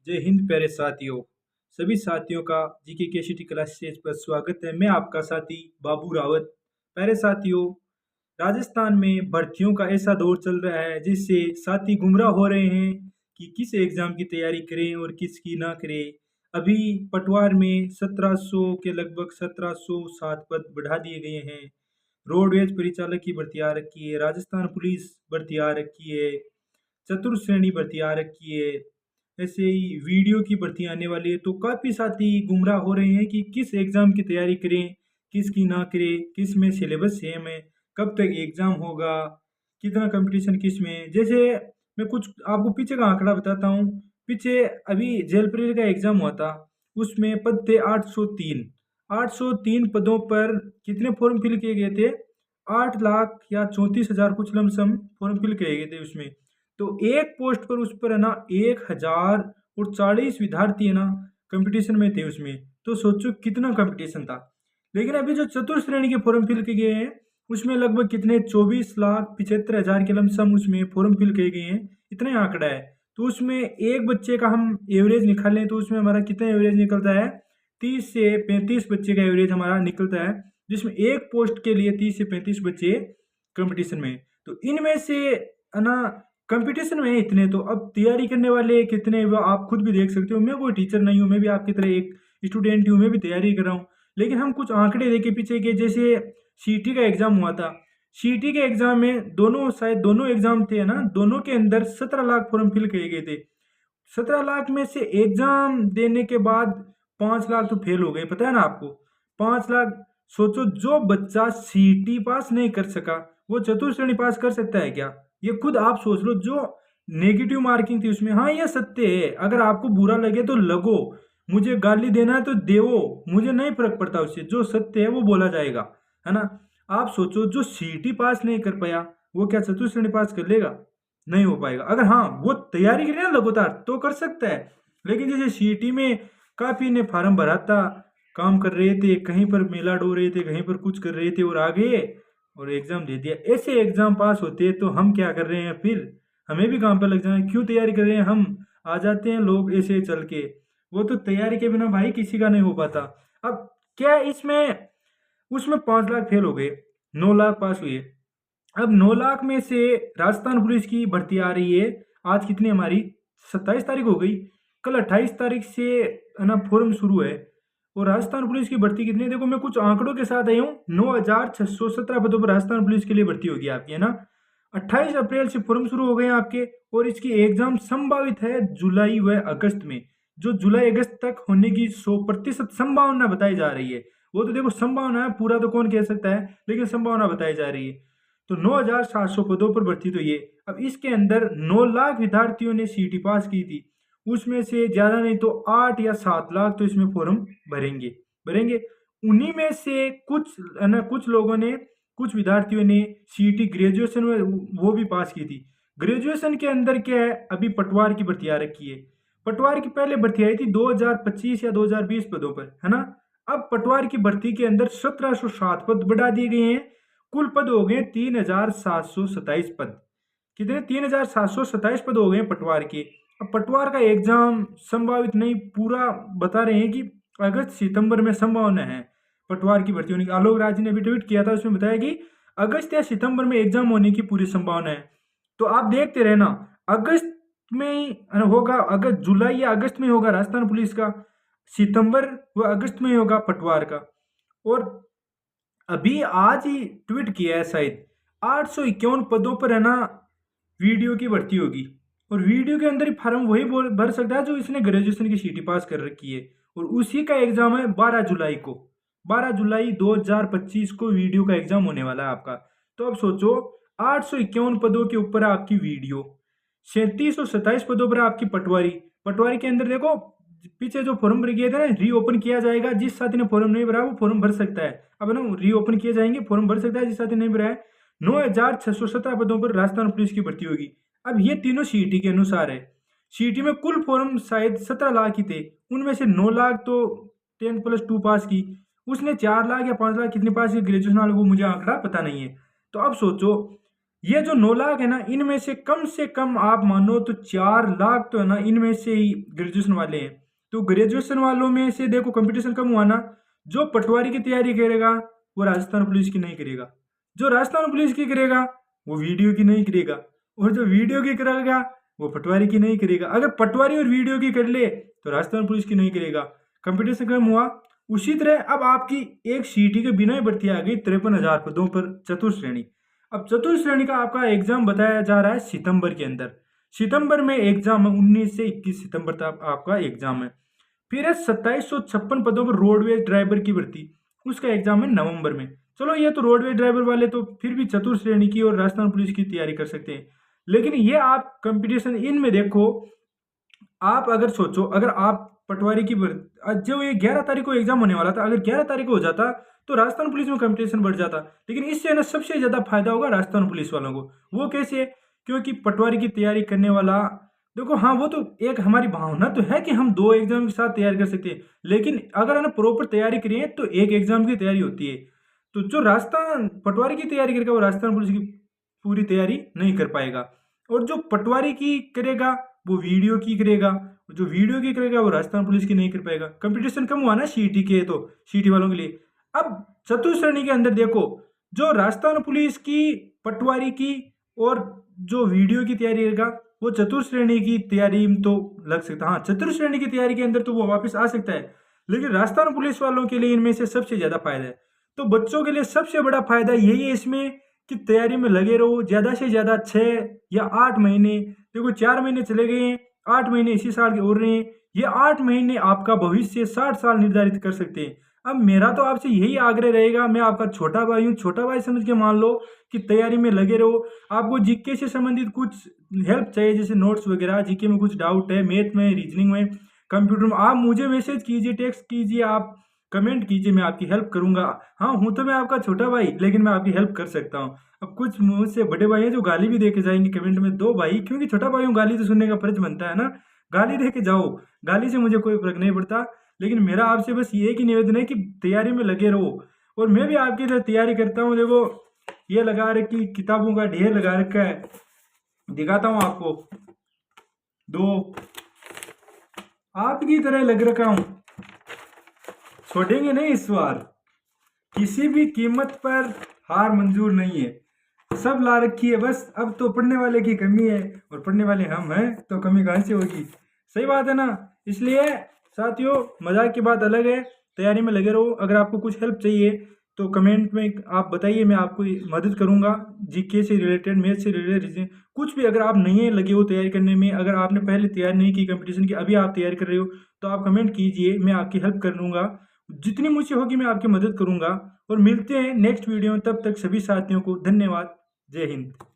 जय हिंद प्यारे साथियों। सभी साथियों का जीके केसीटी क्लासेस पर स्वागत है। मैं आपका साथी बाबू रावत। प्यारे साथियों, राजस्थान में भर्तियों का ऐसा दौर चल रहा है जिससे साथी गुमराह हो रहे हैं कि किस एग्जाम की तैयारी करें और किसकी ना करें। अभी पटवार में 1700 के लगभग 1707 पद बढ़ा दिए गए हैं। रोडवेज परिचालक की भर्ती आ रखी है, राजस्थान पुलिस भर्ती आ रखी है, चतुर्थ श्रेणी भर्ती आ रखी है, ऐसे ही वीडियो की भर्ती आने वाली है। तो काफ़ी साथी गुमराह हो रहे हैं कि किस एग्ज़ाम की तैयारी करें, किसकी ना करें, किस में सिलेबस सेम है, कब तक एग्ज़ाम होगा, कितना कंपटीशन किस में। जैसे मैं कुछ आपको पीछे का आंकड़ा बताता हूँ। पीछे अभी जेल प्रेयर का एग्ज़ाम हुआ था, उसमें पद थे 803। 803 पदों पर कितने फॉर्म फिल किए गए थे? 8 लाख या 34 हज़ार कुछ लमसम फॉर्म फिल किए गए थे उसमें। तो एक पोस्ट पर उस पर है ना 1040 विद्यार्थी है ना कंपटीशन में थे उसमें। तो सोचो कितना कंपटीशन था। लेकिन अभी जो चतुर्थ श्रेणी के फॉर्म फिल किए गए हैं उसमें लगभग कितने 24,75,000 के लमसम उसमें फॉर्म फिल किए गए हैं। इतना ही आंकड़ा है। तो उसमें एक बच्चे का हम एवरेज निकालें तो उसमें हमारा कितना एवरेज निकलता है? 30 से 35 बच्चे का एवरेज हमारा निकलता है, जिसमें एक पोस्ट के लिए 30 से 35 बच्चे कंपटीशन में। तो इनमें से है ना कंपटीशन में है इतने, तो अब तैयारी करने वाले कितने वो आप खुद भी देख सकते हो। मैं कोई टीचर नहीं हूँ, मैं भी आपकी तरह एक स्टूडेंट हूँ, मैं भी तैयारी कर रहा हूँ। लेकिन हम कुछ आंकड़े देखे पीछे के, जैसे सीटी का एग्जाम हुआ था। सीटी के एग्जाम में दोनों शायद दोनों एग्जाम थे ना, दोनों के अंदर 17 लाख फॉर्म फिल किए गए थे। 17 लाख में से एग्जाम देने के बाद 5 लाख तो फेल हो गए, पता है ना आपको? 5 लाख। सोचो जो बच्चा सीटी पास नहीं कर सका वो चतुर्थ श्रेणी पास कर सकता है क्या? ये खुद आप सोच लो। जो नेगेटिव मार्किंग थी उसमें, हाँ ये सत्य है। अगर आपको बुरा लगे तो लगो, मुझे गाली देना है तो देवो, मुझे नहीं फर्क पड़ता उससे। जो सत्य है वो बोला जाएगा, है ना। आप सोचो जो सीटी पास नहीं कर पाया वो क्या चतुर्थ श्रेणी पास कर लेगा? नहीं हो पाएगा। अगर हाँ वो तैयारी करे ना लगातार तो कर सकता है। लेकिन जैसे सीटी में काफी ने फार्म भरा था, काम कर रहे थे, कहीं पर मेला डो रहे थे, कहीं पर कुछ कर रहे थे और आ गए और एग्जाम दे दिया। ऐसे एग्जाम पास होते तो हम क्या कर रहे हैं फिर? हमें भी काम पर लग जाए, क्यों तैयारी कर रहे हैं हम? आ जाते हैं लोग ऐसे चल के। वो तो तैयारी के बिना भाई किसी का नहीं हो पाता। अब क्या इसमें उसमें 5 लाख फेल हो गए, 9 लाख पास हुए। अब 9 लाख में से राजस्थान पुलिस की भर्ती आ रही है। आज कितनी हमारी 27 तारीख हो गई, कल 28 तारीख से है ना फॉर्म शुरू है। और राजस्थान पुलिस की भर्ती कितनी है? देखो मैं कुछ आंकड़ों के साथ आई हूँ। 9,617 पदों पर राजस्थान पुलिस के लिए भर्ती होगी आपकी, है ना। 28 अप्रैल से फॉर्म शुरू हो गए हैं आपके। और इसकी एग्जाम संभावित है जुलाई व अगस्त में। जो जुलाई अगस्त तक होने की 100% संभावना बताई जा रही है। वो तो देखो संभावना है, पूरा तो कौन कह सकता है, लेकिन संभावना बताई जा रही है। तो 9,700 पदों पर भर्ती तो ये। अब इसके अंदर 9 लाख विद्यार्थियों ने सीटी पास की थी। उसमें से ज्यादा नहीं तो 8 या 7 लाख तो इसमें फॉर्म भरेंगे भरेंगे। उन्हीं में से कुछ है ना, कुछ लोगों ने, कुछ विद्यार्थियों ने सीटी ग्रेजुएशन में वो भी पास की थी। ग्रेजुएशन के अंदर क्या है, अभी पटवार की भर्ती आ रखी है। पटवार की पहले भर्ती आई थी 2025 या 2020 पदों पर, है ना। अब पटवार की भर्ती के अंदर 1707 पद बढ़ा दिए गए हैं। कुल पद हो गए 3,727 पद। कितने? 3,727 पद हो गए पटवार के। अब पटवार का एग्जाम संभावित नहीं, पूरा बता रहे हैं कि अगस्त सितंबर में संभावना है पटवार की भर्ती होने की। आलोक राज ने भी ट्वीट किया था, उसमें बताया कि अगस्त या सितंबर में एग्जाम होने की पूरी संभावना है। तो आप देखते रहना, अगस्त में ही होगा, अगस्त जुलाई या अगस्त में होगा राजस्थान पुलिस का, सितंबर व अगस्त में ही होगा पटवार का। और अभी आज ही ट्वीट किया है शायद 851 पदों पर है ना वीडियो की भर्ती होगी। और वीडियो के अंदर ही फार्म वही भर सकता है जो इसने ग्रेजुएशन की सीटी पास कर रखी है। और उसी का एग्जाम है 12 जुलाई को। 12 जुलाई 2025 को वीडियो का एग्जाम होने वाला है आपका। तो अब सोचो 851 पदों के ऊपर है आपकी वीडियो, 3727 पदों पर है आपकी पटवारी। पटवारी के अंदर देखो पीछे जो फॉर्म भर गया था ना, रीओपन किया जाएगा। जिस साथी ने फॉर्म नहीं भरा वो फॉर्म भर सकता है। अब ना रीओपन किए जाएंगे, फॉर्म भर सकता है जिस साथी ने नहीं भरा है। 9,617 पदों पर राजस्थान पुलिस की भर्ती होगी। अब ये तीनों सीटी के अनुसार है। सीटी में कुल फॉर्म शायद 17 लाख ही थे, उनमें से 9 लाख तो 10+2 पास की। उसने 4 लाख या 5 लाख कितने पास की ग्रेजुएशन वाले, वो मुझे आंकड़ा पता नहीं है। तो अब सोचो ये जो 9 लाख है ना, इनमें से कम आप मानो तो 4 लाख तो है ना इनमें से ही ग्रेजुएशन वाले हैं। तो ग्रेजुएशन वालों में से देखो कंपटीशन कम हुआ ना, जो पटवारी की तैयारी करेगा वो राजस्थान पुलिस की नहीं करेगा, जो राजस्थान पुलिस की करेगा वो वीडियो की नहीं करेगा, और जो वीडियो की करेगा वो पटवारी की नहीं करेगा। अगर पटवारी और वीडियो की कर ले तो राजस्थान पुलिस की नहीं करेगा। कंपटीशन कम हुआ। उसी तरह अब आपकी एक सीटी के बिना ही भर्ती आ गई 53,000 पदों पर चतुर्श्रेणी। अब चतुर्श्रेणी का आपका एग्जाम बताया जा रहा है सितंबर के अंदर। सितंबर में एग्जाम है, 19 से 21 सितंबर तक आपका एग्जाम है। फिर है 2756 पदों पर रोडवेज ड्राइवर की भर्ती, उसका एग्जाम है नवंबर में। चलो ये तो रोडवेज ड्राइवर वाले तो फिर भी चतुर्श्रेणी की और राजस्थान पुलिस की तैयारी कर सकते हैं, लेकिन ये आप कंपटीशन इनमें देखो, आप अगर सोचो अगर आप पटवारी की जो ये 11 तारीख को एग्जाम होने वाला था, अगर 11 तारीख को हो जाता तो राजस्थान पुलिस में कंपटीशन बढ़ जाता। लेकिन इससे ना सबसे ज्यादा फायदा होगा राजस्थान पुलिस वालों को। वो कैसे? क्योंकि पटवारी की तैयारी करने वाला, देखो हाँ वो तो एक हमारी भावना तो है कि हम 2 एग्जाम के साथ तैयारी कर सकते हैं, लेकिन अगर है ना प्रॉपर तैयारी करें तो एक एग्जाम की तैयारी होती है। तो जो राजस्थान पटवारी की तैयारी करेगा वो राजस्थान पुलिस की पूरी तैयारी नहीं कर पाएगा, और जो पटवारी की करेगा वो वीडियो की करेगा, जो वीडियो की करेगा वो राजस्थान पुलिस की नहीं कर पाएगा। कंपटीशन कम हुआ ना सीटी के, तो सीटी वालों के लिए। अब चतुर्श्रेणी के अंदर देखो, जो राजस्थान पुलिस की, पटवारी की और जो वीडियो की तैयारी करेगा वो चतुर्श्रेणी की तैयारी में तो लग सकता है। हाँ, चतुर्श्रेणी की तैयारी के अंदर तो वो वापस आ सकता है, लेकिन राजस्थान पुलिस वालों के लिए इनमें से सबसे ज्यादा फायदा है। तो बच्चों के लिए सबसे बड़ा फायदा यही है इसमें कि तैयारी में लगे रहो, ज्यादा से ज्यादा 6 या 8 महीने, देखो 4 महीने चले गए हैं, 8 महीने इसी साल के और रहे हैं, ये 8 महीने आपका भविष्य 60 साल निर्धारित कर सकते हैं। अब मेरा तो आपसे यही आग्रह रहेगा, मैं आपका छोटा भाई हूँ, छोटा भाई समझ के मान लो कि तैयारी में लगे रहो। आपको जीके से संबंधित कुछ हेल्प चाहिए, जैसे नोट्स वगैरह, जीके में कुछ डाउट है, मैथ में, रीजनिंग में, कंप्यूटर में, आप मुझे मैसेज कीजिए, टेक्स्ट कीजिए, आप कमेंट कीजिए, मैं आपकी हेल्प करूंगा। हाँ हूँ तो मैं आपका छोटा भाई, लेकिन मैं आपकी हेल्प कर सकता हूँ। अब कुछ मुझसे बड़े भाई हैं जो गाली भी दे के जाएंगे कमेंट में, दो भाई, क्योंकि छोटा भाई हूँ, गाली तो सुनने का फर्ज बनता है ना, गाली दे के जाओ, गाली से मुझे कोई फर्क नहीं पड़ता। लेकिन मेरा आपसे बस ये एक ही निवेदन है कि तैयारी में लगे रहो, और मैं भी आपकी तरह तैयारी करता हूँ। देखो ये लगा रखी किताबों का ढेर लगा रखा है, दिखाता हूँ आपको, दो आपकी तरह लग रखा हूँ, छोड़ेंगे नहीं इस बार, किसी भी कीमत पर हार मंजूर नहीं है, सब ला रखी है। बस अब तो पढ़ने वाले की कमी है, और पढ़ने वाले हम हैं, तो कमी कहाँ से होगी? सही बात है ना? इसलिए साथियों, मजाक की बात अलग है, तैयारी में लगे रहो। अगर आपको कुछ हेल्प चाहिए तो कमेंट में आप बताइए, मैं आपको मदद करूंगा, जीके से रिलेटेड, मैथ से रिलेटेड, रीजनिंग, कुछ भी। अगर आप नहीं लगे हो तैयारी करने में, अगर आपने पहले तैयारी नहीं की कंपटीशन की, अभी आप तैयारी कर रहे हो, तो आप कमेंट कीजिए, मैं आपकी हेल्प कर लूँगा, जितनी मुझसे होगी मैं आपकी मदद करूंगा। और मिलते हैं नेक्स्ट वीडियो में, तब तक सभी साथियों को धन्यवाद। जय हिंद।